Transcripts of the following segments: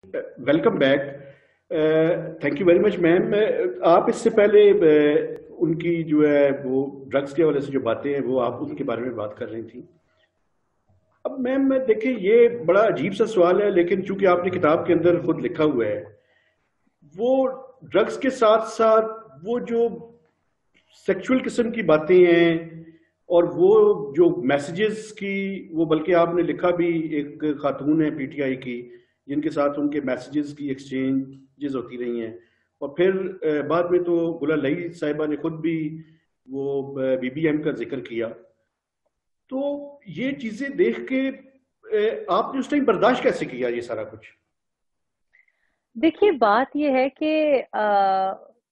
Welcome back. Thank you very much ma'am. आप इससे पहले उनकी जो है वो ड्रग्स के हवाले से जो बातें हैं वो आप उनके बारे में बात कर रही थी। अब मैम देखिए ये बड़ा अजीब सा सवाल है, लेकिन चूंकि आपने किताब के अंदर खुद लिखा हुआ है, वो ड्रग्स के साथ साथ वो जो सेक्सुअल किस्म की बातें हैं और वो जो मैसेजेस की, वो बल्कि आपने लिखा भी, एक खातून है पीटीआई की जिनके साथ उनके मैसेजेस की एक्सचेंजेस होती रही हैं, और फिर बाद में तो गुला लई साहिबा ने खुद भी वो बीबीएम का जिक्र किया। तो ये चीजें देख के आपने उस टाइम बर्दाश्त कैसे किया ये सारा कुछ? देखिए, बात ये है कि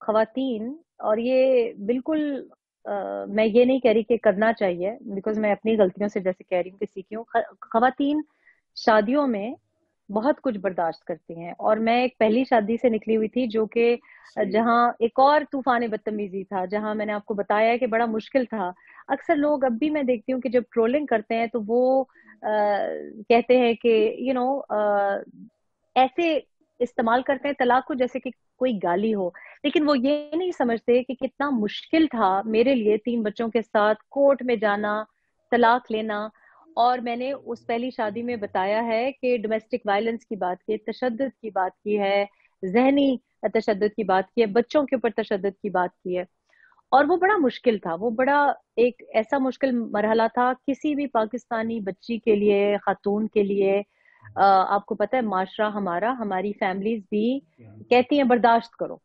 खवातीन, और ये बिल्कुल मैं ये नहीं कह रही कि करना चाहिए, बिकॉज मैं अपनी गलतियों से जैसे कह रही हूँ कि सीखी हूँ। खवातीन शादियों में बहुत कुछ बर्दाश्त करती हैं, और मैं एक पहली शादी से निकली हुई थी जो कि सही। जहाँ एक और तूफान बदतमीजी था, जहाँ मैंने आपको बताया है कि बड़ा मुश्किल था। अक्सर लोग, अब भी मैं देखती हूँ कि जब ट्रोलिंग करते हैं तो वो कहते हैं कि ऐसे इस्तेमाल करते हैं तलाक को जैसे कि कोई गाली हो, लेकिन वो ये नहीं समझते कि कितना मुश्किल था मेरे लिए 3 बच्चों के साथ कोर्ट में जाना, तलाक लेना। और मैंने उस पहली शादी में बताया है कि डोमेस्टिक वायलेंस की बात की है, तशद्दुद की बात की है, जहनी तशद्दुद की बात की है, बच्चों के ऊपर तशद्दुद की बात की है। और वो बड़ा मुश्किल था, वो बड़ा एक ऐसा मुश्किल मरहला था किसी भी पाकिस्तानी बच्ची के लिए, खातून के लिए। आपको पता है, माशरा हमारा, हमारी फैमिलीज भी कहती हैं बर्दाश्त करो,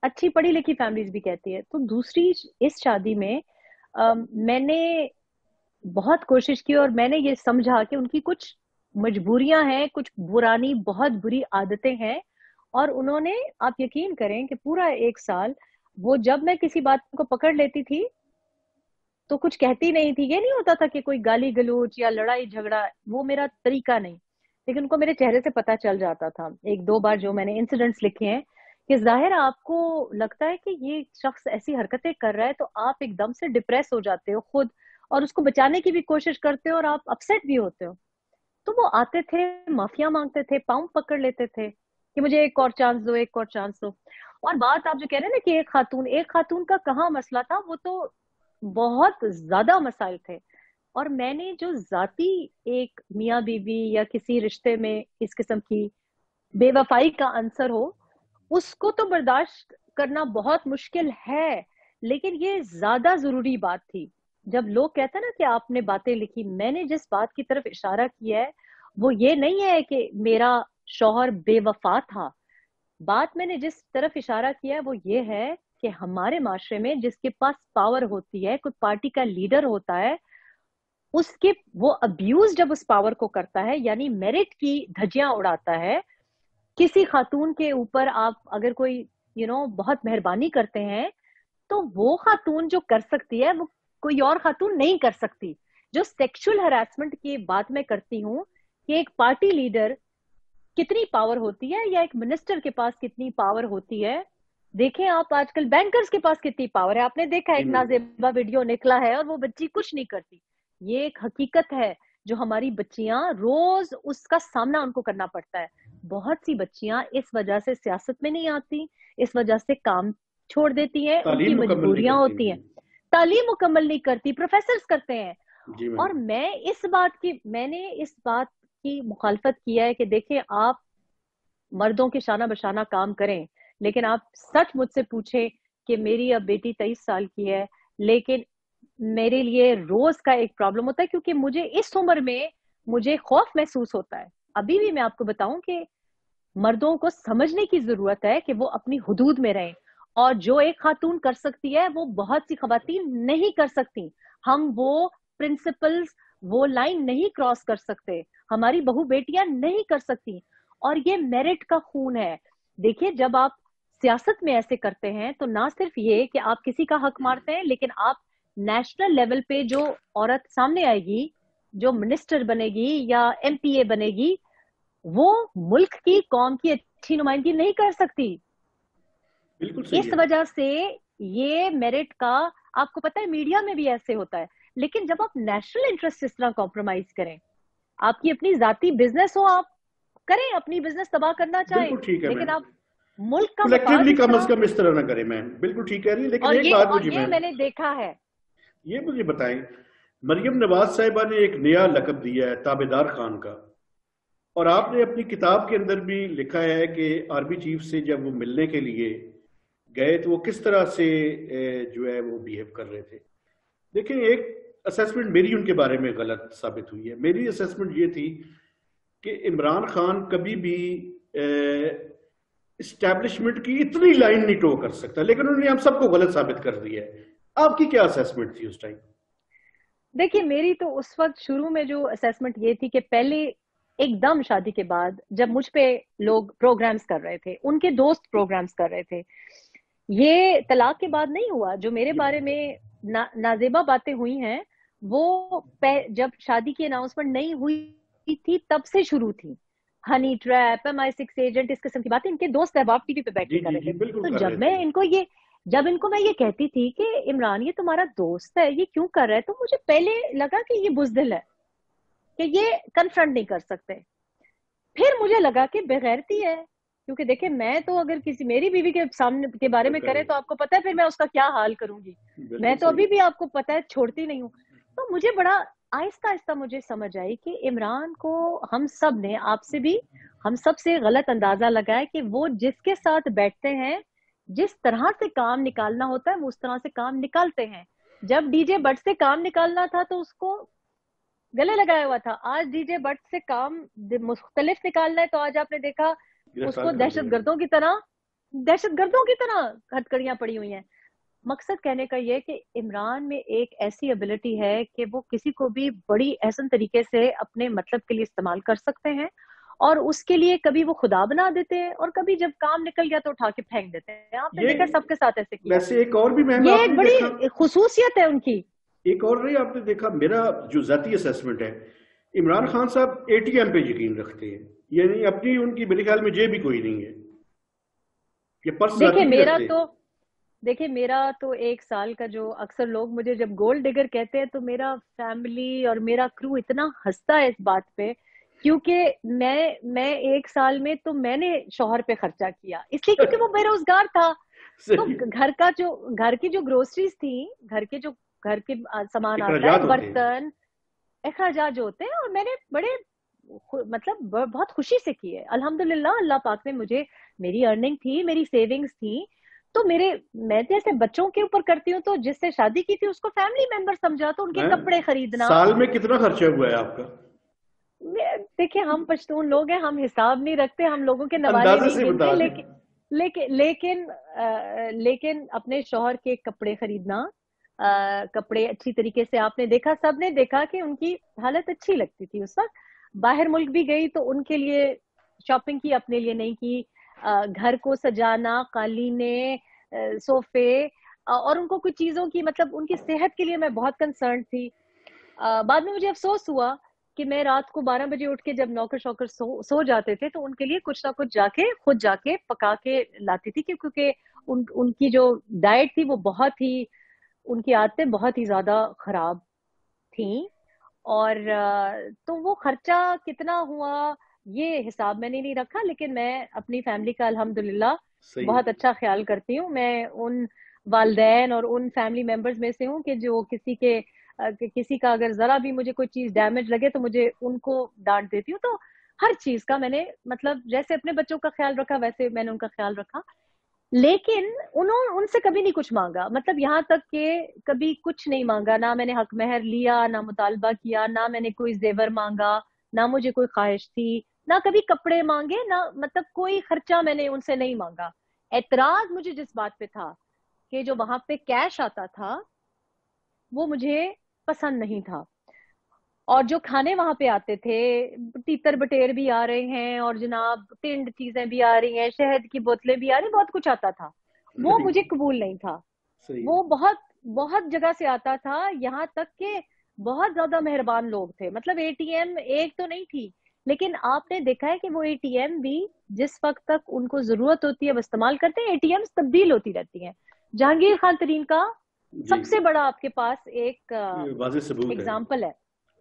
अच्छी पढ़ी लिखी फैमिलीज भी कहती है। तो दूसरी इस शादी में मैंने बहुत कोशिश की, और मैंने ये समझा कि उनकी कुछ मजबूरियां हैं, कुछ पुरानी बहुत बुरी आदतें हैं। और उन्होंने, आप यकीन करें कि पूरा 1 साल वो, जब मैं किसी बात को पकड़ लेती थी तो कुछ कहती नहीं थी। ये नहीं होता था कि कोई गाली गलौज या लड़ाई झगड़ा, वो मेरा तरीका नहीं, लेकिन उनको मेरे चेहरे से पता चल जाता था। 1-2 बार जो मैंने इंसिडेंट्स लिखे हैं कि जाहिर आपको लगता है कि ये शख्स ऐसी हरकतें कर रहा है, तो आप एकदम से डिप्रेस हो जाते हो खुद, और उसको बचाने की भी कोशिश करते हो, और आप अपसेट भी होते हो। तो वो आते थे, माफिया मांगते थे, पाँव पकड़ लेते थे कि मुझे एक और चांस दो, एक और चांस दो। और बात आप जो कह रहे हैं ना कि एक खातून का कहाँ मसला था, वो तो बहुत ज्यादा मसाइल थे। और मैंने जो जाती एक मियाँ बीवी या किसी रिश्ते में इस किस्म की बेवफाई का आंसर हो, उसको तो बर्दाश्त करना बहुत मुश्किल है, लेकिन ये ज्यादा जरूरी बात थी। जब लोग कहते हैं ना कि आपने बातें लिखी, मैंने जिस बात की तरफ इशारा किया है वो ये नहीं है कि मेरा शौहर बेवफा था। बात मैंने जिस तरफ इशारा किया है वो ये है कि हमारे माशरे में जिसके पास पावर होती है, कोई पार्टी का लीडर होता है, उसके वो अब्यूज जब उस पावर को करता है, यानी मेरिट की धज्जियां उड़ाता है किसी खातून के ऊपर, आप अगर कोई बहुत मेहरबानी करते हैं, तो वो खातून जो कर सकती है वो कोई और खातून नहीं कर सकती। जो सेक्सुअल हरासमेंट की बात मैं करती हूँ कि एक पार्टी लीडर कितनी पावर होती है, या एक मिनिस्टर के पास कितनी पावर होती है। देखें आप आजकल बैंकर्स के पास कितनी पावर है, आपने देखा जी एक मैम। नाजेबा वीडियो निकला है और वो बच्ची कुछ नहीं करती। ये एक हकीकत है जो हमारी बच्चियां रोज उसका सामना उनको करना पड़ता है। बहुत सी बच्चियां इस वजह से सियासत में नहीं आती, इस वजह से काम छोड़ देती हैं, उनकी तालीम मुकम्मल नहीं मजबूरियां करती होती जी। हैं, तालीम मुकम्मल नहीं करती, प्रोफेसर्स करते हैं। जी मैम। और मैंने इस बात की मुखालफत किया है कि देखिए, आप मर्दों के शाना बशाना काम करें, लेकिन आप सच मुझसे पूछें कि मेरी अब बेटी 23 साल की है, लेकिन मेरे लिए रोज का एक प्रॉब्लम होता है, क्योंकि मुझे इस उम्र में मुझे खौफ महसूस होता है। अभी भी मैं आपको बताऊं कि मर्दों को समझने की जरूरत है कि वो अपनी हुदूद में रहें, और जो एक खातून कर सकती है वो बहुत सी खवातीन नहीं कर सकती। हम वो प्रिंसिपल्स, वो लाइन नहीं क्रॉस कर सकते, हमारी बहू बेटियां नहीं कर सकती। और ये मेरिट का खून है। देखिए, जब आप सियासत में ऐसे करते हैं तो ना सिर्फ ये कि आप किसी का हक मारते हैं, लेकिन आप नेशनल लेवल पे जो औरत सामने आएगी, जो मिनिस्टर बनेगी या एमपीए बनेगी, वो मुल्क की, कौम की अच्छी नुमाइंदगी नहीं कर सकती। बिल्कुल सही इस है। वजह से ये मेरिट का, आपको पता है मीडिया में भी ऐसे होता है, लेकिन जब आप नेशनल इंटरेस्ट इस तरह कॉम्प्रोमाइज करें, आपकी अपनी जाती बिजनेस हो, आप کریں, اپنی بزنس تباہ کرنا چاہیں, بالکل ٹھیک ہے لیکن میم, آپ ملک کا کلیکٹیولی مفاد کم اس از طرح. کم اس طرح نہ کریں میم, بالکل ٹھیک کہہ رہی ہیں. لیکن اور ایک بات یہ مجھے میم, میں نے دیکھا ہے. یہ مجھے بتائیں, مریم نواز صاحبہ نے ایک نیا لقب دیا ہے تابعدار خان کا, اور آپ نے اپنی کتاب کے اندر بھی لکھا ہے کہ آرمی چیف سے جب وہ ملنے کے لیے گئے تو وہ کس طرح سے جو ہے وہ بیہیو کر رہے تھے. دیکھیں, ایک اسیسمنٹ میری ان کے بارے میں غلط ثابت ہوئی ہے. میری اسیسمنٹ یہ تھی کہ عمران خان کبھی بھی اسٹیبلشمنٹ کی اتنی لائن نہیں ٹو کر سکتا, لیکن انہوں نے ہم سب کو غلط ثابت کر دیا ہے. آپ کی کیا اسیسمنٹ تھی اس ٹائم؟ دیکھیے, میری تو اس وقت شروع میں جو اسیسمنٹ یہ تھی کہ پہلے ایک دم شادی کے بعد جب مجھ پہ لوگ پروگرامز کر رہے تھے, ان کے دوست پروگرامز کر رہے تھے, یہ طلاق کے بعد نہیں ہوا. جو میرے بارے میں نازیبہ باتیں ہوئی ہیں وہ جب شادی کی اناؤنسمنٹ نہیں ہوئی تھی تب سے شروع تھی. ہنی ٹریپ, MI6 ایجنٹ, اس قسم کی باتیں ان کے دوست احباب ٹی وی پہ بیٹھ کے کر رہے تھے. بالکل تو کر رہے تھے. جب ان کو میں یہ کہتی تھی کہ عمران یہ تمہارا دوست ہے, یہ کیوں کر رہا ہے, تو مجھے پہلے لگا کہ یہ بزدل ہے, کہ یہ کنفرنٹ نہیں کر سکتے. پھر مجھے لگا کہ بغیرتی ہے, کیونکہ دیکھیں میں تو اگر کسی میری بیوی کے سامنے کے بارے میں کرے تو آپ کو پتا ہے پھر میں اس کا کیا حال کروں گی. میں تو ابھی بھی آپ کو پتا ہے چھوڑتی نہیں ہوں. تو مجھے بڑا آہستہ آہستہ مجھے سمجھ آئی کہ عمران کو ہم سب نے, آپ سے بھی, ہم سب سے غلط اندازہ لگا ہے کہ وہ جس کے ساتھ بیٹھتے ہیں, جس طرح سے کام نکالنا ہوتا ہے وہ اس طرح سے کام نکالتے ہیں. جب ڈی جے بٹ سے کام نکالنا تھا تو اس کو گلے لگایا ہوا تھا. آج ڈی جے بٹ سے کام مختلف نکالنا ہے تو آج آپ نے دیکھا اس کو دہشت گردوں کی طرح ہتکڑیاں پڑی ہوئی ہیں. مقصد کہنے کا یہ کہ عمران میں ایک ایسی ابیلٹی ہے کہ وہ کسی کو بھی بڑی احسن طریقے سے اپنے مطلب کے لیے استعمال کر سکتے ہیں, اور اس کے لیے کبھی وہ خدا بنا دیتے ہیں, اور کبھی جب کام نکل گیا تو اٹھا کے پھینک دیتے ہیں. آپ نے دیکھا سب کے ساتھ ایسے کیا. ویسے ایک اور بھی میم یہ آپ ایک نے بڑی دیکھا, خصوصیت ہے ان کی. ایک اور نہیں آپ نے دیکھا, میرا جو ذاتی اسیسمنٹ ہے, عمران خان صاحب اے ٹی ایم پہ یقین رکھتے ہیں, یعنی اپنی ان کی میرے خیال میں جیب بھی کوئی نہیں ہے. یہ پرس دیکھیں میرا تو ایک سال کا جو اکثر لوگ مجھے جب گولڈ ڈگر کہتے ہیں تو میرا فیملی اور میرا کرو اتنا ہنستا ہے اس بات پہ, کیونکہ میں ایک سال میں تو میں نے شوہر پہ خرچہ کیا, اس لیے کیونکہ وہ بے روزگار تھا. تو گھر کی جو گروسریز تھیں, گھر کے سامان آتا ہے, برتن, اخراجات جو ہوتے ہیں, اور میں نے بڑے مطلب بہت خوشی سے کی ہے الحمدللہ. اللہ پاک نے مجھے, میری ارننگ تھی, میری سیونگز تھی, تو میں جیسے بچوں کے اوپر کرتی ہوں, تو جس سے شادی کی تھی اس کو فیملی ممبر سمجھا, تو ان کے کپڑے خریدنا. سال میں کتنا خرچہ ہوا ہے آپ کا؟ دیکھیں ہم پشتون لوگ ہیں, ہم حساب نہیں رکھتے, ہم لوگوں کے نوالے نہیں گنتے, لیکن اپنے شوہر کے کپڑے خریدنا, کپڑے اچھی طریقے سے, آپ نے دیکھا, سب نے دیکھا کہ ان کی حالت اچھی لگتی تھی اس وقت. باہر ملک بھی گئی تو ان کے لیے شاپنگ کی, اپنے لیے نہیں کی. گھر کو سجانا, قالینیں, صوفے, اور ان کو کچھ چیزوں کی, مطلب ان کی صحت کے لیے میں بہت کنسرن تھی. بعد میں مجھے افسوس ہوا کہ میں رات کو 12 بجے اٹھ کے جب نوکر شوکر سو جاتے تھے تو ان کے لیے کچھ نہ کچھ خود جا کے پکا کے لاتی تھی, کیونکہ ان کی جو ڈائٹ تھی وہ بہت ہی, ان کی عادتیں بہت ہی زیادہ خراب تھیں. اور تو وہ خرچہ کتنا ہوا یہ حساب میں نے نہیں رکھا, لیکن میں اپنی فیملی کا الحمدللہ بہت اچھا خیال کرتی ہوں. میں ان والدین اور ان فیملی ممبرز میں سے ہوں کہ جو کسی کا اگر ذرا بھی مجھے کوئی چیز ڈیمیج لگے تو مجھے ان کو ڈانٹ دیتی ہوں. تو ہر چیز کا میں نے, مطلب جیسے اپنے بچوں کا خیال رکھا ویسے میں نے ان کا خیال رکھا, لیکن ان سے کبھی نہیں کچھ مانگا. مطلب یہاں تک کہ کبھی کچھ نہیں مانگا, نہ میں نے حق مہر لیا, نہ مطالبہ کیا, نہ میں نے کوئی زیور مانگا, نہ مجھے کوئی خواہش تھی, نہ کبھی کپڑے مانگے, نہ مطلب کوئی خرچہ میں نے ان سے نہیں مانگا. اعتراض مجھے جس بات پہ تھا کہ جو وہاں پہ کیش آتا تھا وہ مجھے پسند نہیں تھا, اور جو کھانے وہاں پہ آتے تھے, تیتر بٹیر بھی آ رہے ہیں, اور جناب ٹنڈ چیزیں بھی آ رہی ہیں, شہد کی بوتلیں بھی آ رہی, بہت کچھ آتا تھا, وہ مجھے قبول نہیں تھا. وہ بہت جگہ سے آتا تھا, یہاں تک کہ بہت زیادہ مہربان لوگ تھے. مطلب اے ٹی ایم ایک تو نہیں تھی, لیکن آپ نے دیکھا ہے کہ وہ اے ٹی ایم بھی جس وقت تک ان کو ضرورت ہوتی ہے وہ استعمال کرتے ہیں. اے ٹی ایم تبدیل ہوتی رہتی ہیں. جہانگیر خان ترین کا سب سے بڑا آپ کے پاس ایک ایگزامپل ہے.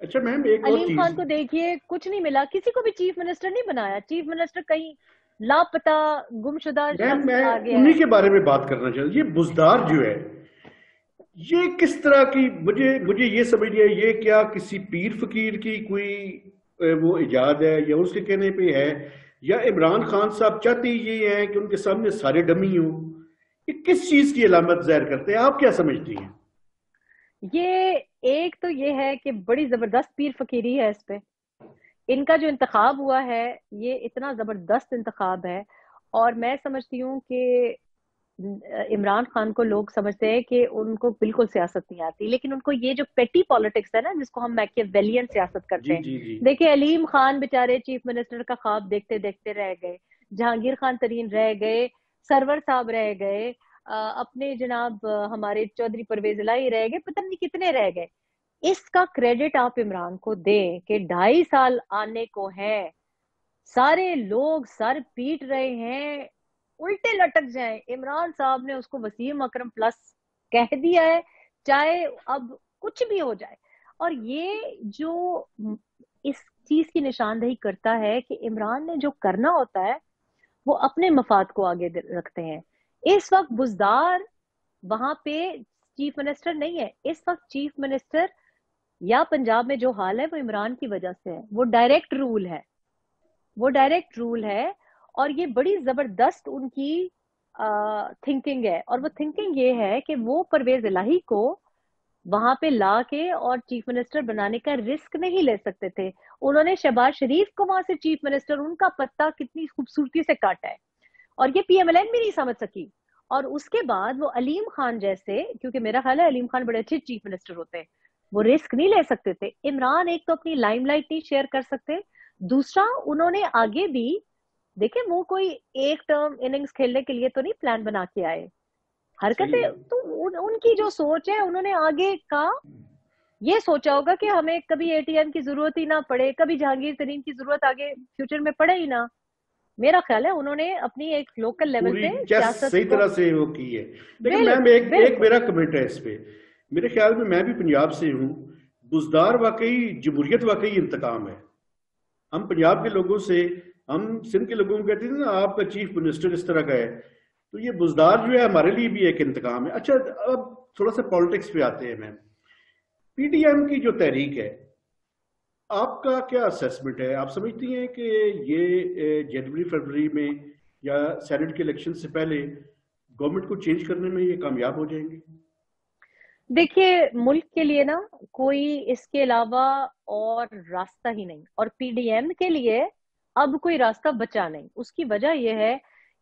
अच्छा मैम एक और अलीम चीज। खान को देखिए, कुछ नहीं मिला, किसी को भी चीफ मिनिस्टर नहीं बनाया, चीफ मिनिस्टर कहीं लापता गुमशुदा मैम शख्स मैं आ गया उन्हीं है। के बारे में बात करना चाहता, ये बुजदार जो है, ये किस तरह की, मुझे मुझे ये समझ नहीं है, ये क्या किसी पीर फकीर की कोई वो इजाद है या उसके कहने पे है, या इमरान खान साहब चाहते ही ये हैं कि उनके सामने सारे डमी हों? ये किस चीज की अलामत जाहिर करते हैं, आप क्या समझती हैं? ये एक तो ये है कि बड़ी जबरदस्त पीर फकीरी है इस पे। इनका जो इंतखाब हुआ है, ये इतना जबरदस्त इंतखाब है। और मैं समझती हूँ कि इमरान खान को लोग समझते हैं कि उनको बिल्कुल सियासत नहीं आती, लेकिन उनको ये जो पेटी पॉलिटिक्स है ना, जिसको हम मैकियावेलियन सियासत करते जी हैं। जी जी। देखिए, अलीम खान बेचारे चीफ मिनिस्टर का ख्वाब देखते देखते रह गए, जहांगीर खान तरीन रह गए, सरवर साहब रह गए, अपने जनाब हमारे चौधरी परवेज इलाही रह गए, पता नहीं कितने रह गए। इसका क्रेडिट आप इमरान को दें कि 2.5 साल आने को है, सारे लोग सर पीट रहे हैं, उल्टे लटक जाएं, इमरान साहब ने उसको वसीम अकरम प्लस कह दिया है, चाहे अब कुछ भी हो जाए। और ये जो इस चीज की निशानदेही करता है कि इमरान ने जो करना होता है वो अपने मफाद को आगे रखते हैं। इस वक्त बुजदार वहां पे चीफ मिनिस्टर नहीं है। इस वक्त चीफ मिनिस्टर या पंजाब में जो हाल है वो इमरान की वजह से है, वो डायरेक्ट रूल है, वो डायरेक्ट रूल है। और ये बड़ी जबरदस्त उनकी थिंकिंग है, और वो थिंकिंग ये है कि वो परवेज इलाही को वहां पे ला के और चीफ मिनिस्टर बनाने का रिस्क नहीं ले सकते थे। उन्होंने शहबाज शरीफ को वहां से चीफ मिनिस्टर, उनका पत्ता कितनी खूबसूरती से काटा है, और ये पीएमएलएन भी नहीं समझ सकी। और उसके बाद वो अलीम खान जैसे, क्योंकि मेरा ख्याल है अलीम खान बड़े अच्छे चीफ मिनिस्टर होते हैं, वो रिस्क नहीं ले सकते थे। इमरान एक तो अपनी लाइमलाइट नहीं शेयर कर सकते, दूसरा उन्होंने आगे भी देखे, वो कोई एक टर्म इनिंग्स खेलने के लिए तो नहीं प्लान बना के आए। सही हरकतें है। तो उनकी जो सोच है, उन्होंने आगे का ये सोचा होगा कि हमें कभी एटीएम की जरूरत ही ना पड़े, कभी जहांगीर तरीन की जरूरत आगे फ्यूचर में पड़े ही ना। मेरा ख्याल है उन्होंने अपनी एक लोकल लेवल पूरी पे चेस सियासत सही को तरह से वो की है। लेकिन मैम बिल्कुल एक एक बिल्कुल। मेरा कमेंट है इस पे। मेरे ख्याल में, मैं भी पंजाब से हूँ, बुजदार वाकई जमहूरियत वाकई इंतकाम है। हम पंजाब के लोगों से, हम सिंध के लोगों को कहते थे ना आपका चीफ मिनिस्टर इस तरह का है, तो ये बुजदार जो है हमारे लिए भी एक इंतकाम है। अच्छा, अब थोड़ा सा पॉलिटिक्स पे आते हैं मैम। पीडीएम की जो तहरीक है, आपका क्या असेसमेंट है? आप समझती हैं कि ये जनवरी फरवरी में या सेनेट के इलेक्शन से पहले गवर्नमेंट को चेंज करने में ये कामयाब हो जाएंगे? देखिए, मुल्क के लिए ना कोई इसके अलावा और रास्ता ही नहीं, और पीडीएम के लिए अब कोई रास्ता बचा नहीं। उसकी वजह यह है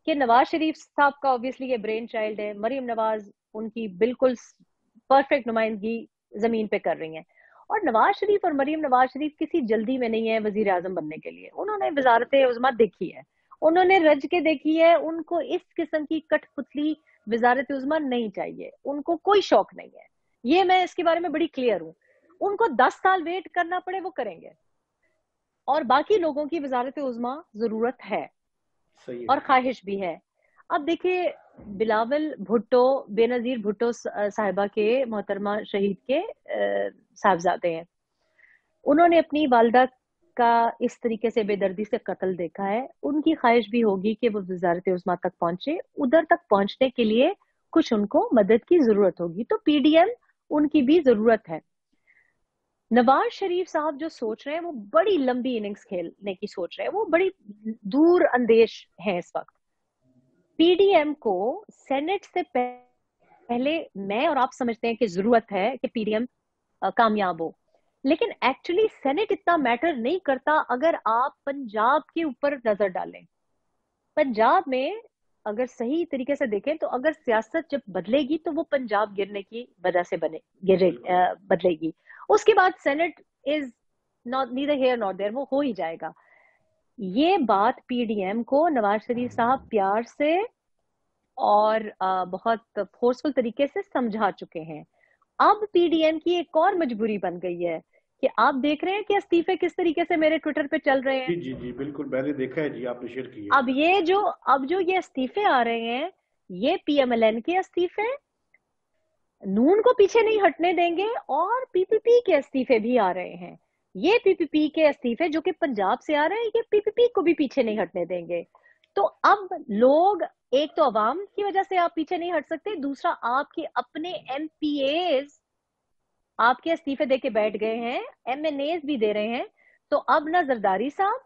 कि नवाज शरीफ साहब का ऑब्वियसली ये ब्रेन चाइल्ड है, मरीम नवाज उनकी बिल्कुल परफेक्ट नुमाइंदगी जमीन पे कर रही हैं। और नवाज शरीफ और मरीम नवाज शरीफ किसी जल्दी में नहीं है वजीर आजम बनने के लिए। उन्होंने वजारत उज़्मा देखी है, उन्होंने रज के देखी है, उनको इस किस्म की कठपुतली वजारत उज़्मा नहीं चाहिए, उनको कोई शौक नहीं है। ये मैं इसके बारे में बड़ी क्लियर हूं। उनको 10 साल वेट करना पड़े वो करेंगे, और बाकी लोगों की वजारत उज़्मा जरूरत है सही और है। ख्वाहिश भी है। अब देखिए, बिलावल भुट्टो, बेनजीर भुट्टो साहिबा के, मोहतरमा शहीद के साहबजादे हैं। उन्होंने अपनी वालदा का इस तरीके से बेदर्दी से कत्ल देखा है। उनकी ख्वाहिश भी होगी कि वो वजारत उज़्मा तक पहुंचे। उधर तक पहुंचने के लिए कुछ उनको मदद की जरूरत होगी, तो पीडीएम उनकी भी जरूरत है। नवाज शरीफ साहब जो सोच रहे हैं वो बड़ी लंबी इनिंग्स खेलने की सोच रहे हैं, वो बड़ी दूर अंदेश हैं इस वक्त। पीडीएम को सेनेट से पहले मैं और आप समझते हैं कि जरूरत है कि पीडीएम कामयाब हो, लेकिन एक्चुअली सेनेट इतना मैटर नहीं करता अगर आप पंजाब के ऊपर नजर डालें। पंजाब में अगर सही तरीके से देखें तो अगर सियासत जब बदलेगी तो वो पंजाब गिरने की वजह से बिल्कुल। बदलेगी। उसके बाद senate is not neither here not there, वो हो ही जाएगा। ये बात पीडीएम को नवाज शरीफ साहब प्यार से और बहुत फोर्सफुल तरीके से समझा चुके हैं। अब पीडीएम की एक और मजबूरी बन गई है कि आप देख रहे हैं कि इस्तीफे किस तरीके से मेरे ट्विटर पे चल रहे हैं। जी जी जी, बिल्कुल मैंने देखा है जी, आपने शेयर की है। अब जो ये इस्तीफे आ रहे हैं, ये पीएमएलएन के इस्तीफे नून को पीछे नहीं हटने देंगे, और पीपीपी के इस्तीफे भी आ रहे हैं। یہ پی پی پی کے استعفے جو کہ پنجاب سے آ رہے ہیں، یہ پی پی پی کو بھی پیچھے نہیں ہٹنے دیں گے. تو اب لوگ، ایک تو عوام کی وجہ سے آپ پیچھے نہیں ہٹ سکتے، دوسرا آپ کے اپنے ایم پی ایز آپ کے استعفے دے کے بیٹھ گئے ہیں، ایم این ایز بھی دے رہے ہیں. تو اب نہ زرداری صاحب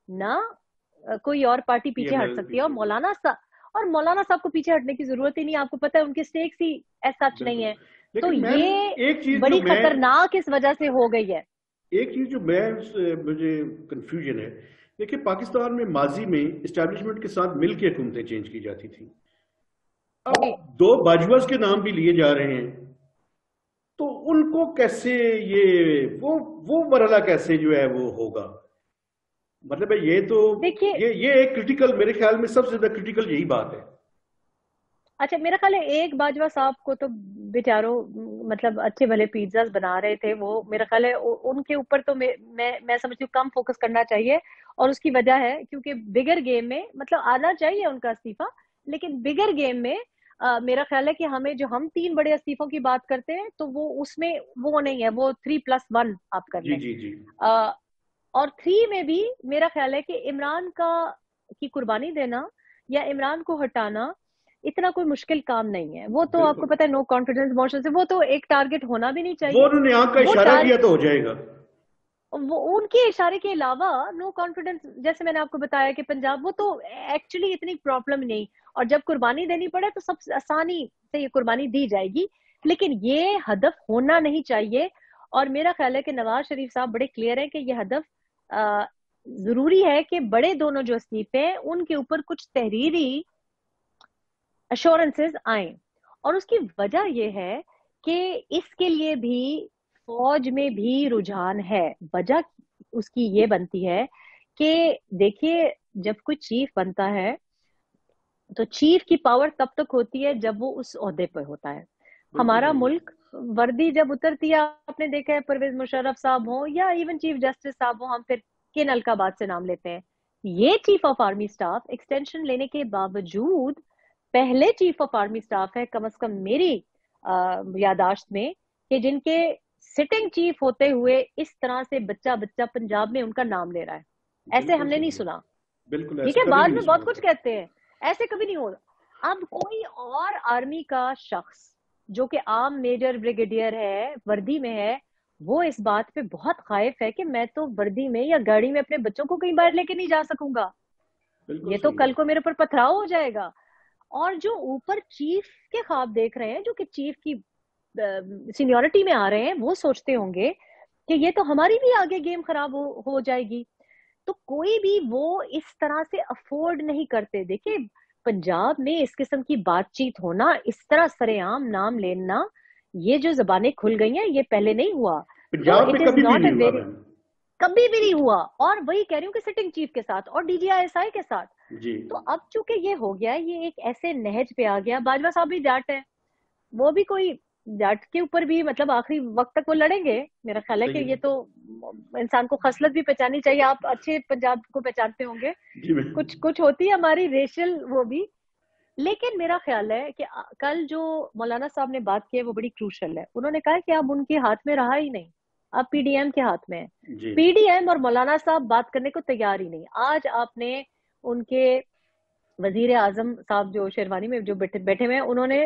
نہ کوئی اور پارٹی پیچھے ہٹ سکتی ہے. اور مولانا صاحب کو پیچھے ہٹنے کی ضرورت ہی نہیں، آپ کو پتا ہے ان کے سٹیکس ہی ایس سچ نہیں ہے. تو یہ بڑی خطرناک اس وجہ سے ہو گئی ہے. ایک چیز جو مجھے کنفیوژن ہے، دیکھیں پاکستان میں ماضی میں اسٹیبلشمنٹ کے ساتھ مل کے حکومتیں چینج کی جاتی تھیں. اب 2 باجواز کے نام بھی لیے جا رہے ہیں، تو ان کو کیسے وہ مرحلہ کیسے جو ہے وہ ہوگا؟ مطلب ہے یہ تو یہ ایک کرٹیکل، میرے خیال میں سب سے زیادہ کرٹیکل یہی بات ہے. اچھا میرا خیال ہے ایک باجوہ صاحب کو تو بیچاروں مطلب اچھے بھلے پیزاز بنا رہے تھے، وہ میرا خیال ہے ان کے اوپر تو میں سمجھتی ہوں کم فوکس کرنا چاہیے. اور اس کی وجہ ہے کیونکہ بگر گیم میں مطلب آنا چاہیے ان کا استعفیٰ، لیکن بگر گیم میں میرا خیال ہے کہ ہم 3 بڑے استعفوں کی بات کرتے ہیں تو وہ اس میں وہ نہیں ہے، وہ 3+1 آپ کر لیں. اور 3 میں بھی میرا خیال ہے کہ عمران کی قربانی دینا یا عمران کو ہٹانا اتنا کوئی مشکل کام نہیں ہے. وہ تو آپ کو پتا ہے نو کانفیڈنس موشن سے وہ تو ایک ٹارگٹ ہونا بھی نہیں چاہیے. وہ انہوں نے آنکھ کا اشارہ کیا تو ہو جائے گا. وہ ان کے اشارے کے علاوہ نو کانفیڈنس، جیسے میں نے آپ کو بتایا کہ پنجاب وہ تو ایکچولی اتنی پرابلم نہیں، اور جب قربانی دینی پڑے تو سب آسانی سے یہ قربانی دی جائے گی، لیکن یہ ہدف ہونا نہیں چاہیے. اور میرا خیال ہے کہ نواز شریف صاحب بڑے کلیئر ہیں کہ یہ ہدف ضروری ہے کہ بڑے دونوں جو استعفے ہیں ان کے اوپر کچھ تحریری ایشورنسز آئیں. اور اس کی وجہ یہ ہے کہ اس کے لیے بھی فوج میں بھی رجحان ہے. وجہ اس کی یہ بنتی ہے کہ دیکھیے جب کوئی چیف بنتا ہے تو چیف کی پاور تب تک ہوتی ہے جب وہ اس عہدے پر ہوتا ہے. ہمارا ملک وردی جب اترتی ہے، آپ نے دیکھا ہے پرویز مشرف صاحب ہوں یا ایون چیف جسٹس صاحب ہوں، ہم پھر کن القابات سے نام لیتے ہیں. یہ chief of army staff extension لینے کے باوجود پہلے چیف آف آرمی سٹاف ہے کم از کم میری یاداشت میں کہ جن کے سٹنگ چیف ہوتے ہوئے اس طرح سے بچہ پنجاب میں ان کا نام لے رہا ہے. ایسے ہم نے نہیں سنا. ٹھیک ہے، بعد میں بہت کچھ کہتے ہیں، ایسے کبھی نہیں ہوگا. اب کوئی اور آرمی کا شخص جو کہ عام میجر بریگیڈیئر ہے، وردی میں ہے، وہ اس بات پہ بہت خائف ہے کہ میں تو وردی میں یا گاڑی میں اپنے بچوں کو کہیں باہر لے کے نہیں جا سکوں گا، یہ تو کل کو میرے پر پتھراؤ ہو جائے گا. اور جو اوپر چیف کے خواب دیکھ رہے ہیں، جو کہ چیف کی سینیورٹی میں آ رہے ہیں، وہ سوچتے ہوں گے کہ یہ تو ہماری بھی آگے گیم خراب ہو جائے گی. تو کوئی بھی وہ اس طرح سے افورڈ نہیں کرتے. دیکھیں پنجاب میں اس قسم کی بات چیت ہونا، اس طرح سرے عام نام لینا، یہ جو زبانیں کھل گئی ہیں یہ پہلے نہیں ہوا. پنجاب میں کبھی بھی نہیں ہوا. اور وہی کہہ رہی ہوں کہ سٹنگ چیف کے ساتھ اور D G I S I کے ساتھ. تو اب چونکہ یہ ہو گیا، یہ ایک ایسے نہج پہ آ گیا. باجوہ صاحب بھی جاٹ ہے، وہ بھی کوئی جاٹ کے اوپر بھی مطلب آخری وقت تک وہ لڑیں گے. میرا خیال ہے کہ یہ تو انسان کو خصلت بھی پہچانی چاہیے. آپ اچھے پنجاب کو پہچانتے ہوں گے، کچھ ہوتی ہے ہماری ریشل وہ بھی. لیکن میرا خیال ہے کہ کل جو مولانا صاحب نے بات کی ہے وہ بڑی کروشل ہے. انہوں نے کہا کہ اب ان کے ہاتھ میں رہا ہی نہیں، اب پی ڈی ایم کے ہاتھ میں ہے. پی ڈی ایم اور مولانا صاحب بات کرنے کو تیار ہی نہیں. آج آپ نے ان کے وزیر اعظم صاحب جو شیروانی میں جو بیٹھے ہوئے ہیں، انہوں نے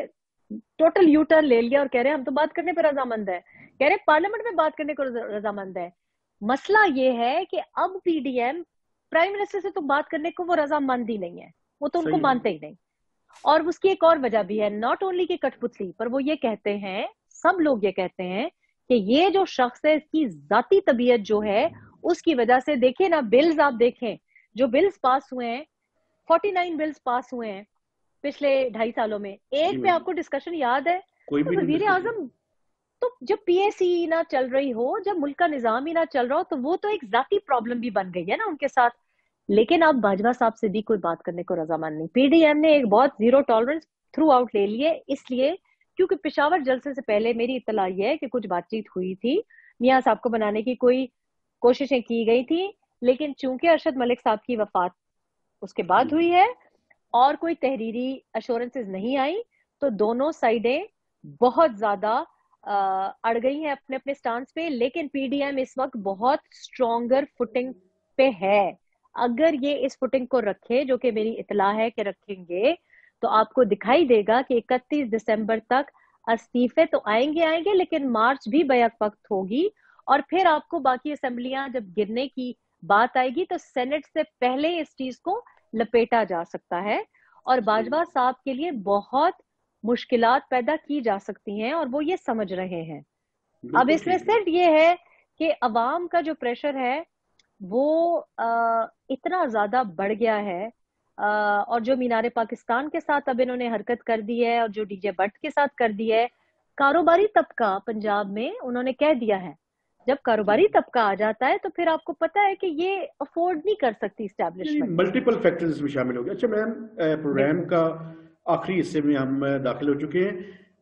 ٹوٹل یو ٹرن لے لیا اور کہہ رہے ہیں ہم تو بات کرنے پہ رضامند ہے، کہہ رہے پارلیمنٹ میں بات کرنے کو رضامند ہے. مسئلہ یہ ہے کہ اب P D M prime minister سے تو بات کرنے کو وہ رضامند ہی نہیں ہے، وہ تو ان کو مانتے ہی نہیں. اور اس کی ایک اور وجہ بھی ہے، ناٹ اونلی کہ کٹ پتلی پر وہ یہ کہتے ہیں، سب لوگ یہ کہتے ہیں کہ یہ جو شخص ہے اس کی ذاتی طبیعت جو ہے اس کی وجہ سے. دیکھیں نا بلز، آپ دیکھیں جو بلز پاس ہوئے ہیں، 49 بلز پاس ہوئے ہیں پچھلے 2.5 سالوں میں. ایک پہ آپ کو ڈسکشن یاد ہے؟ وزیر اعظم تو جب پی اے سی نہ چل رہی ہو، جب ملک کا نظام ہی نہ چل رہا ہو، تو وہ تو ایک ذاتی پرابلم بھی بن گئی ہے نا ان کے ساتھ. لیکن اب باجوہ صاحب سے بھی کوئی بات کرنے کو رضامند نہیں. پی ڈی ایم نے ایک بہت زیرو ٹالرنس تھرو آؤٹ لے لیے، اس لیے کیونکہ پشاور جلسے سے پہلے میری اطلاع یہ ہے کہ کچھ بات چیت ہوئی تھی، میاں صاحب کو بنانے کی کوئی کوششیں کی گئی تھی، لیکن چونکہ ارشد ملک صاحب کی وفات اس کے بعد ہوئی ہے اور کوئی تحریری ایشورنسز نہیں آئی، تو دونوں سائڈیں بہت زیادہ अड़ गई हैं अपने अपने स्टांस पे, लेकिन पीडीएम इस वक्त बहुत स्ट्रॉन्गर फुटिंग पे है। अगर ये इस फुटिंग को रखे, जो कि मेरी इतला है कि रखेंगे, तो आपको दिखाई देगा कि 31 दिसंबर तक इस्तीफे तो आएंगे, लेकिन मार्च भी बैक वक्त होगी। और फिर आपको बाकी असेंबलियां जब गिरने की बात आएगी तो सेनेट से पहले इस चीज को लपेटा जा सकता है, और बाजवा साहब के लिए बहुत मुश्किलात पैदा की जा सकती हैं, और वो ये समझ रहे हैं। अब इसमें सिर्फ ये है कि अवाम का जो प्रेशर है वो इतना ज्यादा बढ़ गया है, और जो मीनारे पाकिस्तान के साथ अब इन्होंने हरकत कर दी है, और जो डीजे भट्ट के साथ कर दी है, कारोबारी तबका पंजाब में उन्होंने कह दिया है, जब कारोबारी तबका आ जाता है तो फिर आपको पता है कि ये अफोर्ड नहीं कर सकती इस्टेब्लिशमेंट। मल्टीपल फैक्टर्स इसमें शामिल हो गए। अच्छा मैम, प्रोग्राम का आखिरी हिस्से में हम दाखिल हो चुके हैं।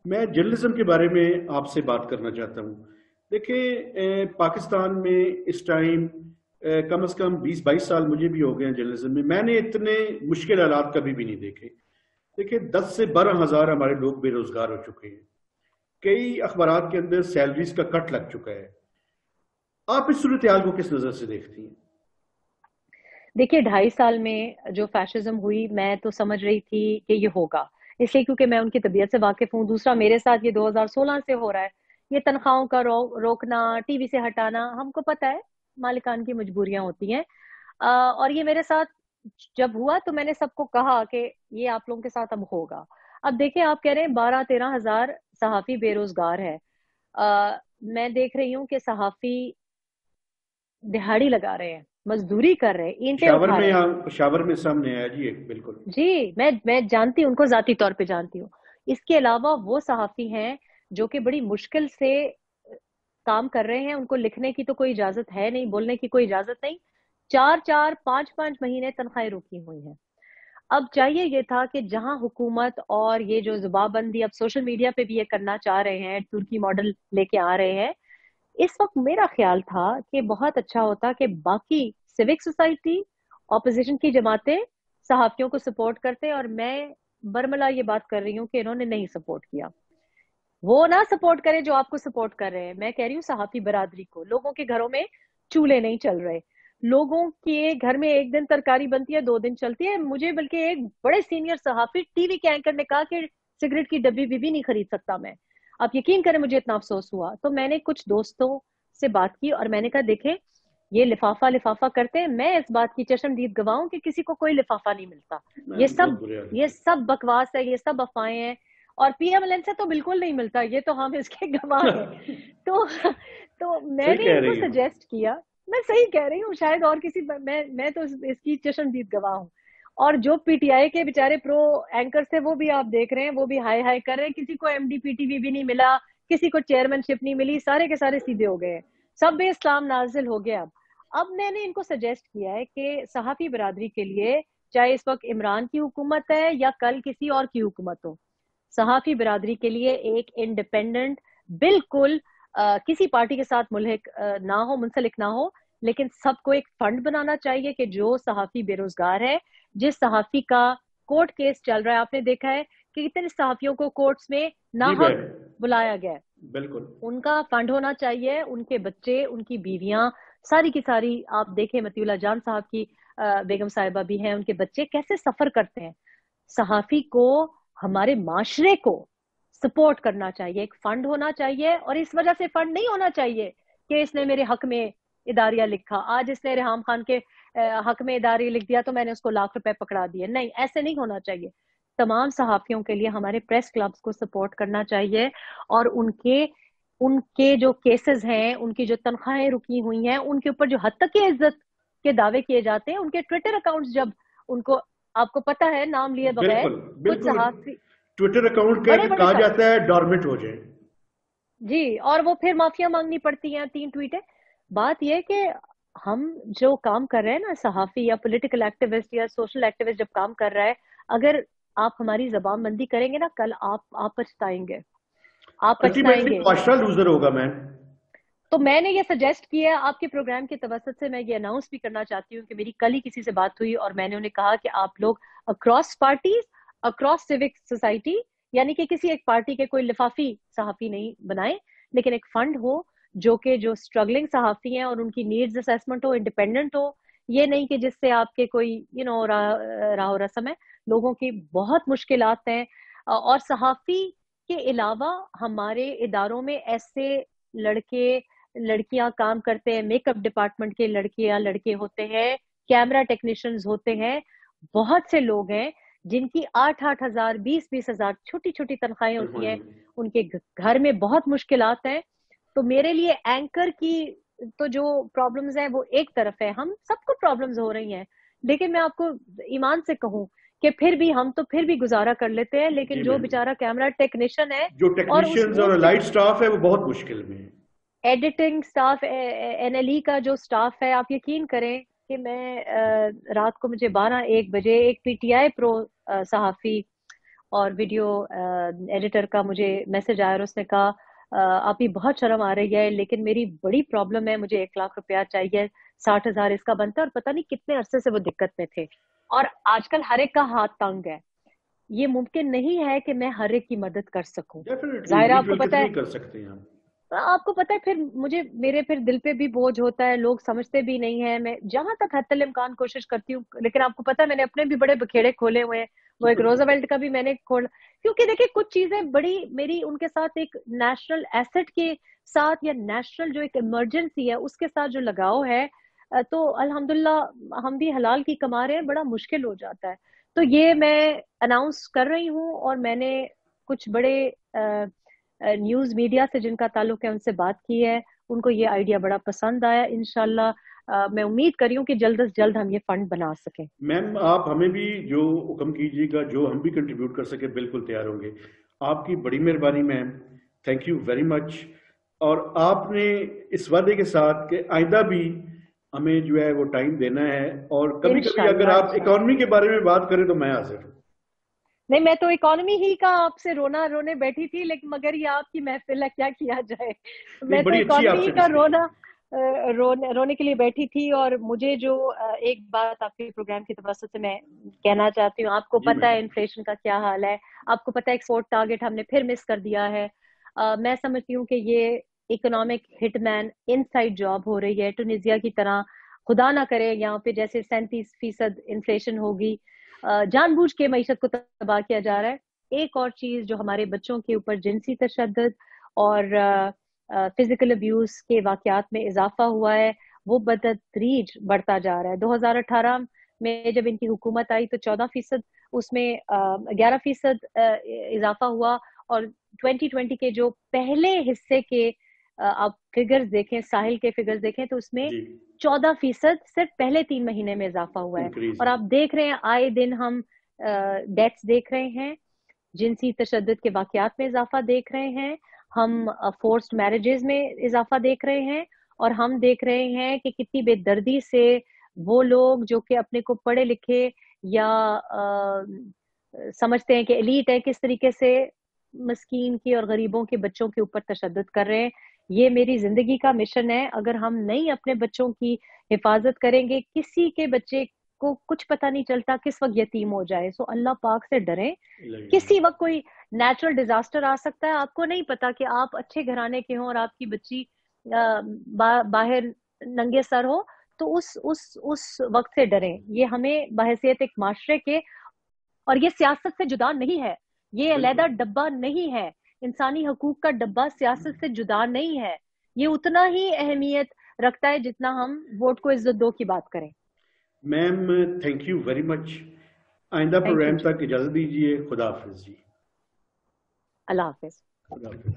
मैं जर्नलिज्म के बारे में आपसे बात करना चाहता हूँ। देखिए, पाकिस्तान में इस टाइम कम से कम 20-22 साल मुझे भी हो गए हैं जर्नलिज्म में, मैंने इतने मुश्किल हालात कभी भी नहीं देखे। देखिए, 10 से 12 हज़ार हमारे लोग बेरोजगार हो चुके हैं, कई अखबारात के अंदर सैलरीज का कट लग चुका है। आप इस सूरत हाल को किस नजर से देखती हैं? देखिए, 2.5 साल में जो फैशिज्म हुई, मैं तो समझ रही थी कि ये होगा, इसलिए क्योंकि मैं उनकी तबीयत से वाकिफ हूँ। दूसरा, मेरे साथ ये 2016 से हो रहा है। ये तनख्वाहों का रोकना, टीवी से हटाना, हमको पता है मालिकान की मजबूरियां होती हैं। और ये मेरे साथ जब हुआ तो मैंने सबको कहा कि ये आप लोगों के साथ अब होगा। अब देखिए, आप कह रहे हैं 12-13 हजार सहाफी बेरोजगार है। मैं देख रही हूँ कि सहाफी दिहाड़ी लगा रहे हैं, मजदूरी कर रहे हैं, ईंटें उठा रहे हैं। पेशावर में सामने आया जी एक, बिल्कुल जी, मैं जानती हूँ उनको, जाती तौर पे जानती हूँ। इसके अलावा वो सहाफी हैं जो कि बड़ी मुश्किल से काम कर रहे हैं, उनको लिखने की तो कोई इजाजत है नहीं, बोलने की कोई इजाजत नहीं। 4-4, 5-5 महीने तनख्वाहें रुकी हुई हैं। अब चाहिए ये था कि जहां हुकूमत और ये जो जुबाबंदी अब सोशल मीडिया पे भी ये करना चाह रहे हैं, तुर्की मॉडल लेके आ रहे हैं, इस वक्त मेरा ख्याल था कि बहुत अच्छा होता कि बाकी सिविक सोसाइटी, ऑपोजिशन की जमातें सहाफियों को सपोर्ट करते। और मैं बरमला ये बात कर रही हूँ कि इन्होंने नहीं सपोर्ट किया। वो ना सपोर्ट करे जो आपको सपोर्ट कर रहे हैं। मैं कह रही हूँ सहाफी बरादरी को, लोगों के घरों में चूल्हे नहीं चल रहे, लोगों के घर में एक दिन तरकारी बनती है, 2 दिन चलती है। मुझे बल्कि एक बड़े सीनियर सहाफी टीवी के एंकर ने कहा कि सिगरेट की डब्बी भी नहीं खरीद सकता मैं। आप यकीन करें, मुझे इतना अफसोस हुआ। तो मैंने कुछ दोस्तों से बात की और मैंने कहा देखें, ये लिफाफा लिफाफा करते हैं, मैं इस बात की चशमदीद गवाह हूं कि किसी को कोई लिफाफा नहीं मिलता। ये सब बकवास है, ये सब अफवाहें हैं, और पीएमएलएन से तो बिल्कुल नहीं मिलता, ये तो हम इसके गवाह हैं। तो मैंने इनको सजेस्ट किया, मैं सही कह रही हूँ, शायद और किसी, मैं तो इसकी चशमदीद गवाह हूँ। और जो पीटीआई के बेचारे प्रो एंकर्स थे वो भी आप देख रहे हैं, वो भी हाय हाय कर रहे हैं। किसी को एमडी पीटीवी भी नहीं मिला, किसी को चेयरमैनशिप नहीं मिली, सारे के सारे सीधे हो गए, सब पे इस्लाम नाजिल हो गया। अब मैंने इनको सजेस्ट किया है कि सहाफी बरादरी के लिए, चाहे इस वक्त इमरान की हुकूमत है या कल किसी और की हुकूमत हो, सहाफी बरादरी के लिए एक इंडिपेंडेंट, बिल्कुल किसी पार्टी के साथ मुल्हिक ना हो, मुंसलिक ना हो, लेकिन सबको एक फंड बनाना चाहिए कि जो सहाफी बेरोजगार है, जिस सहाफी का कोर्ट केस चल रहा है, आपने देखा है कि कितने सहाफियों को कोर्ट्स में नाहक बुलाया गया, बिल्कुल, उनका फंड होना चाहिए। उनके बच्चे, उनकी बीवियां, सारी की सारी, आप देखें मतीउल्लाह जान साहब की बेगम साहिबा भी हैं, उनके बच्चे कैसे सफर करते हैं। सहाफी को, हमारे माशरे को सपोर्ट करना चाहिए, एक फंड होना चाहिए। और इस वजह से फंड नहीं होना चाहिए कि इसने मेरे हक में इदारिया लिखा, आज इसने रेहाम खान के हक में इदारिया लिख दिया तो मैंने उसको ₹1,00,000 पकड़ा दिए। नहीं, ऐसे नहीं होना चाहिए। तमाम सहाफियों के लिए हमारे प्रेस क्लब्स को सपोर्ट करना चाहिए, और उनके जो केसेस हैं, उनकी जो तनख्वाहें रुकी हुई हैं, उनके ऊपर जो हद तक की इज्जत के दावे किए जाते हैं, उनके ट्विटर अकाउंट्स जब उनको, आपको पता है, नाम लिए बगैर कुछ सहाफी ट्विटर अकाउंट कहा जाता है डॉर्मेंट हो जाए जी, और वो फिर माफिया मांगनी पड़ती हैं 3 ट्वीटें। बात यह कि हम जो काम कर रहे हैं ना, सहाफी या पॉलिटिकल एक्टिविस्ट या सोशल एक्टिविस्ट जब काम कर रहा है, अगर आप हमारी जबान बंदी करेंगे ना, कल आप पछताएंगे, आप पछताएंगे। लूजर होगा मैम। तो मैंने ये सजेस्ट किया है, आपके प्रोग्राम के तवसत से मैं ये अनाउंस भी करना चाहती हूँ कि मेरी कल ही किसी से बात हुई और मैंने उन्हें कहा कि आप लोग across parties, across civic society, यानी कि किसी एक पार्टी के कोई लिफाफी सहाफी नहीं बनाए, لیکن ایک فنڈ ہو جو اسٹرگلنگ صحافی ہیں اور ان کی نیڈز اسیسمنٹ ہو, انڈیپینڈنٹ ہو. یہ نہیں کہ جس سے آپ کے کوئی راہ و رسم ہے. لوگوں کی بہت مشکلات ہیں, اور صحافی کے علاوہ ہمارے اداروں میں ایسے لڑکے لڑکیاں کام کرتے ہیں, میک اپ ڈپارٹمنٹ کے لڑکیاں لڑکے ہوتے ہیں, کیمرہ ٹیکنیشینز ہوتے ہیں, بہت سے لوگ ہیں جن کی 8,000 20,000 چھوٹی چھوٹی تنخواہیں ہوتی ہیں, ان کے گھر میں بہت مشکلات ہیں. تو میرے لیے اینکر کی تو جو پرابلمز ہیں وہ ایک طرف ہے, ہم سب کو پرابلمز ہو رہی ہیں, لیکن میں آپ کو ایمان سے کہوں کہ ہم تو پھر بھی گزارا کر لیتے ہیں, لیکن جو بیچارہ کیمرہ ٹیکنیشین ہے, جو ٹیکنیشینز اور لائٹ سٹاف ہے, وہ بہت مشکل میں ہے. ایڈیٹنگ سٹاف, NLE کا جو سٹاف ہے, آپ یقین کریں کہ میں رات کو مجھے 12-1 بجے ایک PTI پرو صحافی اور ویڈیو ایڈیٹر کا مجھے میسج آیا, اور اس نے کہا آپ ہی بہت شرم آ رہی ہے, لیکن میری بڑی پرابلم ہے, مجھے 1 لاکھ روپیہ چاہیے, 60,000 اس کا بنتا ہے, اور پتہ نہیں کتنے عرصے سے وہ دقت میں تھے. اور آج کل ہر ایک کا ہاتھ تنگ ہے, یہ ممکن نہیں ہے کہ میں ہر ایک کی مدد کر سکوں. ظاہر آپ کو پتا ہے, کر سکتے ہیں آپ کو پتا ہے, پھر میرے دل پہ بھی بوجھ ہوتا ہے, لوگ سمجھتے بھی نہیں ہیں. میں جہاں تک حد الامکان کوشش کرتی ہوں, لیکن آپ کو پتا ہے میں نے اپنے بھی بڑے بکھیڑے کھولے ہوئے ہیں. وہ ایک روزویلٹ کا بھی میں نے کیونکہ دیکھیں کچھ چیزیں بڑی میری ان کے ساتھ ایک نیشنل ایسٹ کے ساتھ, یا نیشنل جو ایک ایمرجنسی ہے اس کے ساتھ جو لگاؤ ہے, تو الحمدللہ ہم بھی حلال کی کما رہے ہیں, بڑا مشکل ہو جاتا ہے. تو یہ میں اناؤنس کر رہی ہوں, اور میں نے کچھ بڑے نیوز میڈیا سے جن کا تعلق ہے ان سے بات کی ہے, ان کو یہ آئیڈیا بڑا پسند آیا. انشاءاللہ میں امید کر رہی ہوں کہ جلد از جلد ہم یہ فنڈ بنا سکیں. میم آپ ہمیں بھی جو حکم کیجیے گا, جو ہم بھی کنٹریبیوٹ کر سکیں, بالکل تیار ہوں گے. آپ کی بڑی مہربانی میم, تھینک یو ویری مچ. اور آپ نے اس وعدے کے ساتھ کہ آئندہ بھی ہمیں جو ہے وہ ٹائم دینا ہے, اور کبھی کبھی اگر آپ اکانومی کے بارے میں بات کریں تو میں حاضر ہوں. نہیں, میں تو اکانومی ہی کا آپ سے رونے بیٹھی تھی, لیکن مگر یہ آپ کی محفل ہے, کیا کیا جائے. میں تو اکانومی ہی کا رونے کے لیے بیٹھی تھی. اور مجھے جو ایک بات آپ کے پروگرام کی توسط سے میں کہنا چاہتی ہوں, آپ کو پتا ہے انفلیشن کا کیا حال ہے, آپ کو پتا ہے ایکسپورٹ ٹارگٹ ہم نے پھر مس کر دیا ہے. میں سمجھتی ہوں کہ یہ اکنامک ہٹ مین ان سائڈ جاب ہو رہی ہے, ٹونیزیا کی طرح. خدا نہ کرے یہاں پہ جیسے 37% انفلیشن ہوگی, جان بوجھ کے معیشت کو تباہ کیا جا رہا ہے. ایک اور چیز جو ہمارے بچوں کے اوپر جنسی تشدد اور فزیکل ابیوز کے واقعات میں اضافہ ہوا ہے, وہ بتدریج بڑھتا جا رہا ہے. 2018 میں جب ان کی حکومت آئی تو 14%, اس میں 11% اضافہ ہوا, اور 2020 کے جو پہلے حصے کے آپ فگرز دیکھیں, ساحل کے فگرز دیکھیں, تو اس میں 14% صرف پہلے 3 مہینے میں اضافہ ہوا ہے. اور آپ دیکھ رہے ہیں آئے دن ہم ڈیتھس دیکھ رہے ہیں, جنسی تشدد کے واقعات میں اضافہ دیکھ رہے ہیں, ہم فورسڈ میرجز میں اضافہ دیکھ رہے ہیں, اور ہم دیکھ رہے ہیں کہ کتنی بے دردی سے وہ لوگ جو کہ اپنے کو پڑھے لکھے یا سمجھتے ہیں کہ ایلیٹ ہے, کس طریقے سے مسکین کی اور غریبوں کے بچوں کے اوپر تشدد کر رہے ہیں. یہ میری زندگی کا مشن ہے. اگر ہم نہیں اپنے بچوں کی حفاظت کریں گے, کسی کے بچے کو کچھ پتہ نہیں چلتا کس وقت یتیم ہو جائے. سو اللہ پاک سے ڈریں, کسی وقت کوئی نیچرل ڈیزاسٹر آ سکتا ہے, آپ کو نہیں پتا کہ آپ اچھے گھرانے کے ہوں اور آپ کی بچی باہر ننگے سر ہو, تو اس وقت سے ڈریں. یہ ہمیں بحیثیت ایک معاشرے کے, اور یہ سیاست سے جدا نہیں ہے, یہ علیحدہ ڈبہ نہیں ہے, انسانی حقوق کا ڈبہ سیاست سے جدا نہیں ہے. یہ اتنا ہی اہمیت رکھتا ہے جتنا ہم ووٹ کو عزت دو کی بات کریں. Ma'am thank you very much. آئندہ پروگرام تک اجازت دیجیے. خدا حافظ جی. اللہ حافظ. خدا حافظ.